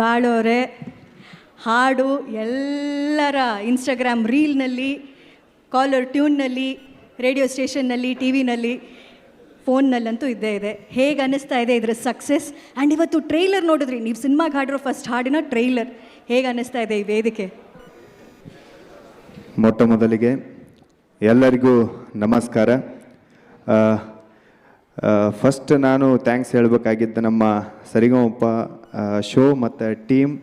ಬಾಳೋರೆ ಹಾಡು ಎಲ್ಲರ Instagram ರೀಲ್ನಲ್ಲಿ, collar ಟ್ಯೂನ್ನಲ್ಲಿ, radio ಸ್ಟೇಷನ್ನಲ್ಲಿ, T ವಿನಲ್ಲಿ, ಫೋನ್ನಲ್ಲಂತೂ ಇದ್ದೇ ಇದೆ. ಹೇಗೆ ಅನ್ನಿಸ್ತಾ ಇದೆ ಇದರ ಸಕ್ಸಸ್? ಆ್ಯಂಡ್ ಇವತ್ತು ಟ್ರೈಲರ್ ನೋಡಿದ್ರಿ ನೀವು, ಸಿನಿಮಾಗೆ ಹಾಡಿರೋ ಫಸ್ಟ್ ಹಾಡಿನ ಟ್ರೈಲರ್. ಹೇಗೆ ಅನ್ನಿಸ್ತಾ ಇದೆ ಈ ವೇದಿಕೆ? ಮೊಟ್ಟ ಮೊದಲಿಗೆ ಎಲ್ಲರಿಗೂ ನಮಸ್ಕಾರ. ಫಸ್ಟ್ ನಾನು ಥ್ಯಾಂಕ್ಸ್ ಹೇಳಬೇಕಾಗಿದ್ದು ನಮ್ಮ ಸರಿಗಮಪ ಶೋ ಮತ್ತು ಟೀಮ್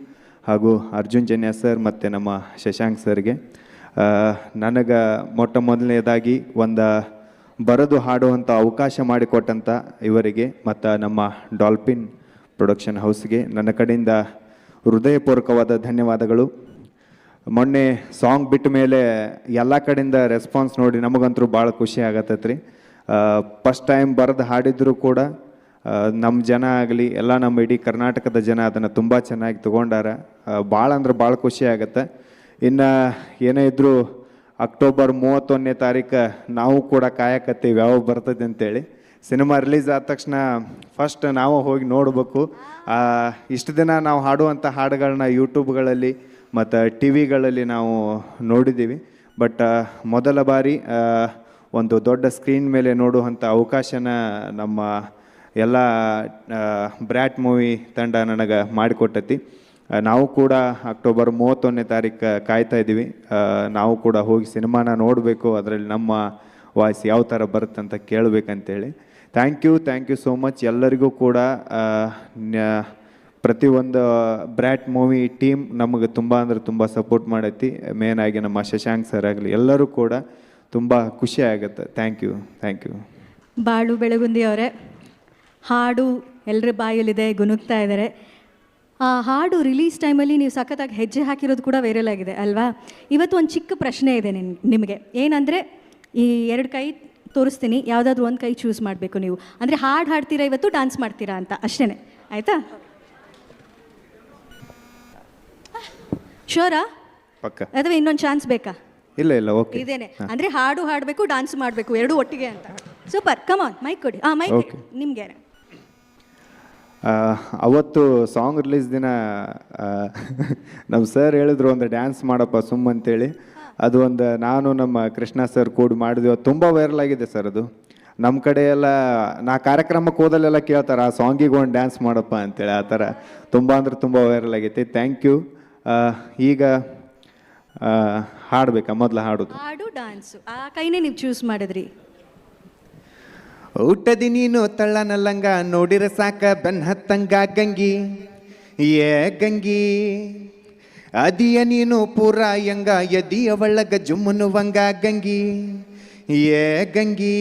ಹಾಗೂ ಅರ್ಜುನ್ ಜನ್ಯ ಸರ್ ಮತ್ತು ನಮ್ಮ ಶಶಾಂಕ್ ಸರ್ಗೆ. ನನಗೆ ಮೊಟ್ಟ ಮೊದಲನೇದಾಗಿ ಒಂದು ಬರೆದು ಹಾಡುವಂಥ ಅವಕಾಶ ಮಾಡಿಕೊಟ್ಟಂಥ ಇವರಿಗೆ ಮತ್ತು ನಮ್ಮ ಡಾಲ್ಫಿನ್ ಪ್ರೊಡಕ್ಷನ್ ಹೌಸ್ಗೆ ನನ್ನ ಕಡೆಯಿಂದ ಹೃದಯಪೂರ್ವಕವಾದ ಧನ್ಯವಾದಗಳು. ಮೊನ್ನೆ ಸಾಂಗ್ ಬಿಟ್ಟ ಮೇಲೆ ಎಲ್ಲ ಕಡೆಯಿಂದ ರೆಸ್ಪಾನ್ಸ್ ನೋಡಿ ನಮಗಂತೂ ಭಾಳ ಖುಷಿ ಆಗತ್ತೈತೆ ರೀ. ಫಸ್ಟ್ ಟೈಮ್ ಬರೆದು ಹಾಡಿದ್ರು ಕೂಡ ನಮ್ಮ ಜನ ಆಗಲಿ ಎಲ್ಲ ನಮ್ಮ ಇಡೀ ಕರ್ನಾಟಕದ ಜನ ಅದನ್ನು ತುಂಬ ಚೆನ್ನಾಗಿ ತೊಗೊಂಡಾರ. ಭಾಳ ಅಂದ್ರೆ ಭಾಳ ಖುಷಿ ಆಗುತ್ತೆ. ಇನ್ನು ಏನೇ ಇದ್ದರೂ ಅಕ್ಟೋಬರ್ 31ನೇ ತಾರೀಕು ನಾವು ಕೂಡ ಕಾಯಕತ್ತೀವಿ ಯಾವಾಗ ಬರ್ತದೆ ಅಂತೇಳಿ. ಸಿನಿಮಾ ರಿಲೀಸ್ ಆದ ತಕ್ಷಣ ಫಸ್ಟ್ ನಾವು ಹೋಗಿ ನೋಡಬೇಕು. ಇಷ್ಟು ದಿನ ನಾವು ಹಾಡುವಂಥ ಹಾಡುಗಳನ್ನ ಯೂಟ್ಯೂಬ್ಗಳಲ್ಲಿ ಮತ್ತು ಟಿ ವಿಗಳಲ್ಲಿ ನಾವು ನೋಡಿದ್ದೀವಿ. ಬಟ್ ಮೊದಲ ಬಾರಿ ಒಂದು ದೊಡ್ಡ ಸ್ಕ್ರೀನ್ ಮೇಲೆ ನೋಡುವಂಥ ಅವಕಾಶನ ನಮ್ಮ ಎಲ್ಲ ಬ್ರ್ಯಾಟ್ ಮೂವಿ ತಂಡ ನನಗೆ ಮಾಡಿಕೊಟ್ಟತಿ. ನಾವು ಕೂಡ ಅಕ್ಟೋಬರ್ 31ನೇ ತಾರೀಕು ಕಾಯ್ತಾ ಇದ್ದೀವಿ. ನಾವು ಕೂಡ ಹೋಗಿ ಸಿನಿಮಾನ ನೋಡಬೇಕು, ಅದರಲ್ಲಿ ನಮ್ಮ ವಾಯ್ಸ್ ಯಾವ ಥರ ಬರುತ್ತಂತ ಕೇಳಬೇಕಂತೇಳಿ. ಥ್ಯಾಂಕ್ ಯು ಸೋ ಮಚ್ ಎಲ್ಲರಿಗೂ ಕೂಡ. ಪ್ರತಿಯೊಂದು ಬ್ರ್ಯಾಟ್ ಮೂವಿ ಟೀಮ್ ನಮಗೆ ತುಂಬ ಅಂದ್ರೆ ತುಂಬ ಸಪೋರ್ಟ್ ಮಾಡೈತಿ. ಮೇನಾಗಿ ನಮ್ಮ ಶಶಾಂಕ್ ಸರ್ ಆಗಲಿ ಎಲ್ಲರೂ ಕೂಡ ತುಂಬ ಖುಷಿ ಆಗುತ್ತೆ. Thank you. ಬಾಳು ಬೆಳಗುಂದಿ ಅವರೇ, ಹಾಡು ಎಲ್ಲರ ಬಾಯಲ್ಲಿದೆ, ಗುನುಗ್ತಾ ಇದ್ದಾರೆ. ಆ ಹಾಡು ರಿಲೀಸ್ ಟೈಮಲ್ಲಿ ನೀವು ಸಖತ್ತಾಗಿ ಹೆಜ್ಜೆ ಹಾಕಿರೋದು ಕೂಡ ವೈರಲ್ ಆಗಿದೆ ಅಲ್ವಾ? ಇವತ್ತು ಒಂದು ಚಿಕ್ಕ ಪ್ರಶ್ನೆ ಇದೆ ನಿಮಗೆ. ಏನಂದರೆ, ಈ 2 ಕೈ ತೋರಿಸ್ತೀನಿ, ಯಾವುದಾದ್ರೂ ಒಂದು ಕೈ ಚೂಸ್ ಮಾಡಬೇಕು ನೀವು. ಅಂದರೆ ಹಾಡು ಹಾಡ್ತೀರಾ ಇವತ್ತು, ಡ್ಯಾನ್ಸ್ ಮಾಡ್ತೀರಾ ಅಂತ ಅಷ್ಟೇ, ಆಯಿತಾ? ಶೋರಾ ಪಕ್ಕ ಅಥವಾ ಇನ್ನೊಂದು ಚಾನ್ಸ್ ಬೇಕಾ? ಇಲ್ಲ ಓಕೆ, ಇದೇನೆ. ಅಂದರೆ ಹಾಡು ಹಾಡಬೇಕು, ಡ್ಯಾನ್ಸ್ ಮಾಡಬೇಕು, ಎರಡೂ ಒಟ್ಟಿಗೆ ಅಂತ. ಸೂಪರ್, ಕಮಾನ್, ಮೈಕ್ ಕೊಡಿ. ಮೈಕ್ ನಿಮಗೆ. ಅವತ್ತು ಸಾಂಗ್ ರಿಲೀಸ್ ದಿನ ನಮ್ಮ ಸರ್ ಹೇಳಿದ್ರು ಒಂದು ಡ್ಯಾನ್ಸ್ ಮಾಡಪ್ಪ ಸುಮ್ಮ ಅಂತೇಳಿ. ಅದು ಒಂದು ನಾನು ನಮ್ಮ ಕೃಷ್ಣ ಸರ್ ಕೂಡಿ ಮಾಡಿದ್ವಿ. ತುಂಬ ವೈರಲ್ ಆಗಿದೆ ಸರ್ ಅದು. ನಮ್ಮ ಕಡೆ ಎಲ್ಲ ನಾ ಕಾರ್ಯಕ್ರಮಕ್ಕೆ ಹೋದಲ್ಲೆಲ್ಲ ಕೇಳ್ತಾರೆ, ಆ ಸಾಂಗಿಗೆ ಒಂದು ಡ್ಯಾನ್ಸ್ ಮಾಡಪ್ಪ ಅಂತೇಳಿ. ಆ ಥರ ತುಂಬ ಅಂದ್ರೆ ತುಂಬ ವೈರಲ್ ಆಗೈತಿ. Thank you. ಈಗ ಹಾಡ್ಬೇಕಾ? ಮೊದಲು ಹಾಡೋದು ಹಾಡು ಡ್ಯಾನ್ಸು ಆ ಕೈನೇ ನೀವು ಚೂಸ್ ಮಾಡಿದ್ರಿ. ಊಟದಿ ನೀನು ತಳ್ಳನಲ್ಲಂಗ ನೋಡಿರ ಸಾಕ ಬೆನ್ ಹತ್ತಂಗ ಗಂಗಿ ಗಂಗಿ ಅದಿಯ ನೀನು ಪೂರ ಯಂಗ ಎದಿಯ ಒಳಗ ಜುಮ್ಮುನುವಂಗ ಗಂಗಿ ಗಂಗಿ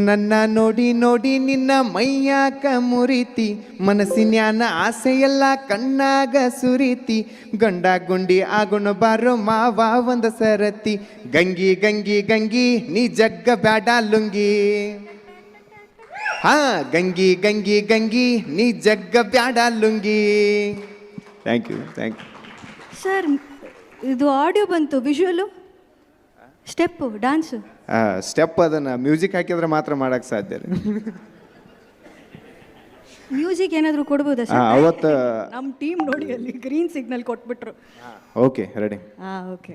ನನ್ನ ನೋಡಿ ನೋಡಿ ನಿನ್ನ ಮೈಯಾಕ ಮುರಿತಿ ಮನಸ್ಸಿನ್ಯಾನ ಆಸೆಯೆಲ್ಲ ಕಣ್ಣಾಗ ಸುರಿತಿ ಗಂಡ ಗುಂಡಿ ಆಗುಣ ಬಾರೋ ಮಾವ ಒಂದ ಸರತಿ ಗಂಗಿ ಗಂಗಿ ಗಂಗಿ ನೀ ಜಗ್ಗ ಬ್ಯಾಡ ಲುಂಗಿ. ಗಂಗಿ ಗಂಗಿ ಗಂಗಿ ನೀ ಜಗ್ಗ ಬ್ಯಾಡ ಲುಂಗಿ. Thank you. ಸರ್, ಇದು ಆಡಿಯೋ ಬಂತು, ವಿಜುವಲು ಸ್ಟೆಪ್ಪು ಡ್ಯಾನ್ಸು ಸ್ಟೆಪ್ ಅದನ್ನು ಮ್ಯೂಸಿಕ್ ಹಾಕಿದ್ರೆ ಮಾತ್ರ ಮಾಡೋಕ್ಕೆ ಸಾಧ್ಯ ರೀ. ಮ್ಯೂಸಿಕ್ ಏನಾದರೂ ಕೊಡ್ಬೋದಾ ಸರ್? ಅವತ್ತು ನಮ್ಮ ಟೀಮ್ ನೋಡಿ ಅಲ್ಲಿ ಗ್ರೀನ್ ಸಿಗ್ನಲ್ ಕೊಟ್ಬಿಟ್ರು. Okay, ready. ಓಕೆ.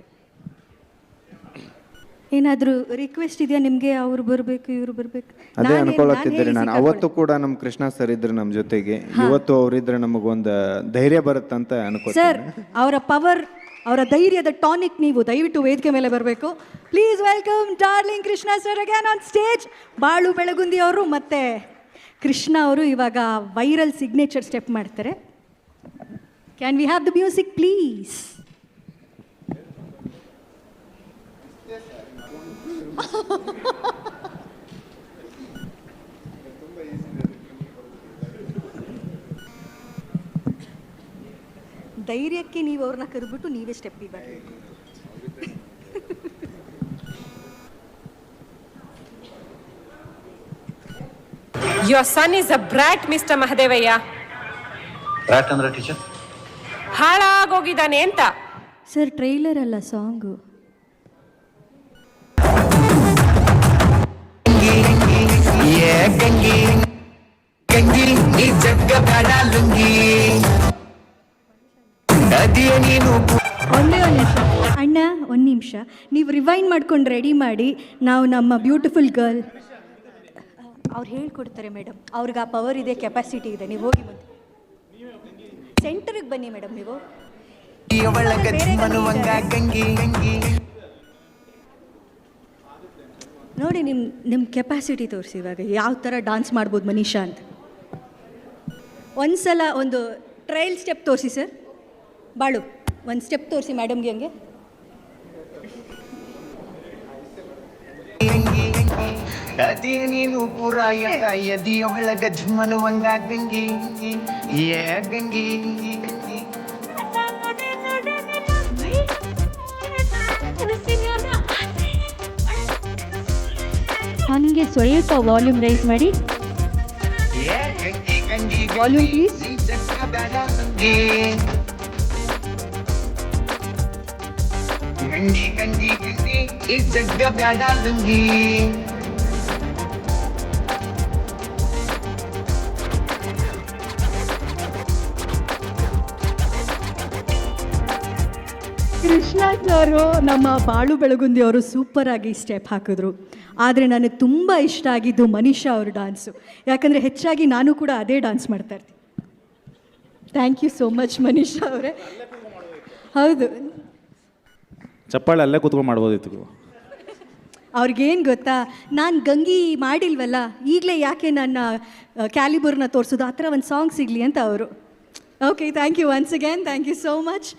ಏನಾದರೂ ರಿಕ್ವೆಸ್ಟ್ ಇದೆಯಾ ನಿಮಗೆ? ಅವ್ರು ಬರಬೇಕು, ಇವ್ರು ಬರಬೇಕು? ಅದೇ ಅನ್ಕೊಳತ್ತಿದ್ದೀರಿ ನಾನು. ಅವತ್ತು ಕೂಡ ನಮ್ಮ ಕೃಷ್ಣ ಸರ್ ಇದ್ರು ನಮ್ಮ ಜೊತೆಗೆ. ಇವತ್ತು ಅವರಿದ್ರೆ ನಮಗೊಂದು ಧೈರ್ಯ ಬರುತ್ತಂತ ಅನ್ಕೋ ಸರ್. ಅವರ ಪವರ್, ಅವರ ಧೈರ್ಯದ ಟಾನಿಕ್ ನೀವು. ದಯವಿಟ್ಟು ವೇದಿಕೆ ಮೇಲೆ ಬರಬೇಕು. Please welcome darling Krishna sir again on stage. Balu Belagundi ಅವರು ಮತ್ತು ಕೃಷ್ಣ ಅವರು ಇವಾಗ ವೈರಲ್ ಸಿಗ್ನೇಚರ್ ಸ್ಟೆಪ್ ಮಾಡ್ತಾರೆ. Can we have the music please? ಧೈರ್ಯಕ್ಕೆ ನೀವು ಅವ್ರನ್ನ ಕರೆದ್ಬಿಟ್ಟು ನೀವೇ ಸ್ಟೆಪ್ ಬರಬೇಕು. Your son is a brat, Mr. Mahadevaya. Brat ಅಂದ್ರೆ ಟೀಚರ್ ಹಾಳಾಗೋಗಿದ್ದಾನೆ ಅಂತ. ಸರ್, ಟ್ರೈಲರ್ ಅಲ್ಲ, ಸಾಂಗು. ಗಂಗಿ ಗಂಗಿ ನೀ ಜಗ್ಗ ಬೇಡ ಲುಂಗಿ ಒಂದೇ ಒಂದು ನಿಮಿಷ ಅಣ್ಣ, ಒಂದು ನಿಮಿಷ. ನೀವು ರಿವೈಂಡ್ ಮಾಡ್ಕೊಂಡು ರೆಡಿ ಮಾಡಿ. ನಾವು ನಮ್ಮ ಬ್ಯೂಟಿಫುಲ್ ಗರ್ಲ್ ಅವ್ರು ಹೇಳ್ಕೊಡ್ತಾರೆ ಮೇಡಮ್. ಅವ್ರಿಗೆ ಆ ಪವರ್ ಇದೆ, ಕೆಪಾಸಿಟಿ ಇದೆ. ನೀವು ಹೋಗಿ ಮುಂದೆ ಸೆಂಟರ್ಗೆ ಬನ್ನಿ ಮೇಡಮ್. ನೀವು ನೋಡಿ ನಿಮ್ಮ ಕೆಪಾಸಿಟಿ ತೋರಿಸಿ. ಇವಾಗ ಯಾವ ಥರ ಡಾನ್ಸ್ ಮಾಡ್ಬೋದು ಮನೀಷಾ ಅಂತ ಒಂದು ಸಲ ಒಂದು ಟ್ರಯಲ್ ಸ್ಟೆಪ್ ತೋರಿಸಿ ಸರ್. ಬಾಳು ಒಂದು ಸ್ಟೆಪ್ ತೋರಿಸಿ ಮೇಡಮ್ಗೆ. ಹಂಗೆ ಅದೇ ನೀನು ಪುರ ಎದಿಯ ಒಳಗ ಝುಮ್ಮನುವಂಗ ಗಂಗಿ ಏ ಗಂಗಿ. ನನಗೆ ಸ್ವಲ್ಪ ವಾಲ್ಯೂಮ್ ರೈಸ್ ಮಾಡಿ. Volume please. ಗಂಗಿ ಗಂಗಿ ಗಂಗಿ ಈ ಜಗ್ಗ ಬ್ಯಾಡ ಗಂಗಿ. ಕೃಷ್ಣ ಸರು, ನಮ್ಮ ಬಾಳು ಬೆಳಗುಂದಿ ಅವರು ಸೂಪರಾಗಿ ಸ್ಟೆಪ್ ಹಾಕಿದ್ರು. ಆದರೆ ನನಗೆ ತುಂಬ ಇಷ್ಟ ಆಗಿದ್ದು ಮನೀಷಾ ಅವ್ರ ಡಾನ್ಸು. ಯಾಕಂದರೆ ಹೆಚ್ಚಾಗಿ ನಾನು ಕೂಡ ಅದೇ ಡಾನ್ಸ್ ಮಾಡ್ತಾ ಇರ್ತೀನಿ. Thank you so much Manisha ಅವರೇ. ಹೌದು, ಚಪ್ಪಾಳೆ ಅಲ್ಲೇ ಕೂತ್ಕೊಂಡು ಮಾಡ್ಬೋದಿತ್ತು. ಅವ್ರಿಗೇನು ಗೊತ್ತಾ, ನಾನು ಗಂಗಿ ಮಾಡಿಲ್ವಲ್ಲ, ಈಗಲೇ ಯಾಕೆ ನನ್ನ ಕ್ಯಾಲಿಬರ್ನ ತೋರಿಸೋದು, ಆ ಥರ ಒಂದು ಸಾಂಗ್ ಸಿಗಲಿ ಅಂತ ಅವರು. Okay, thank you once again. Thank you so much.